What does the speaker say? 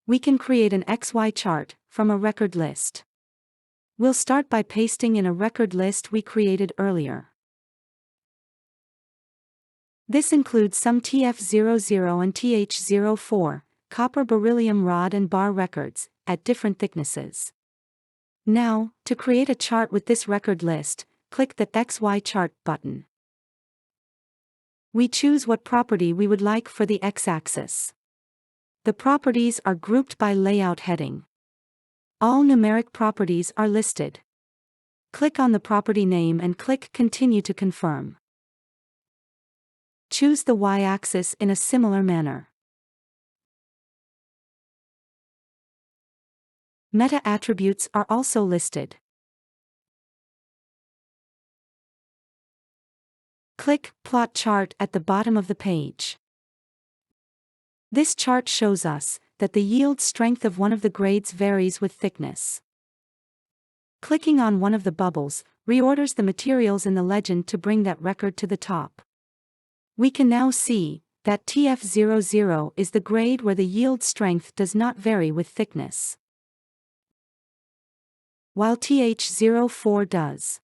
We can create an XY chart from a record list. We'll start by pasting in a record list we created earlier. This includes some TF00 and TH04, copper beryllium rod and bar records, at different thicknesses. Now, to create a chart with this record list, click the XY chart button. We choose what property we would like for the x-axis. The properties are grouped by layout heading. All numeric properties are listed. Click on the property name and click Continue to confirm. Choose the y-axis in a similar manner. Meta attributes are also listed. Click Plot Chart at the bottom of the page. This chart shows us that the yield strength of one of the grades varies with thickness. Clicking on one of the bubbles reorders the materials in the legend to bring that record to the top. We can now see that TF00 is the grade where the yield strength does not vary with thickness, while TH04 does.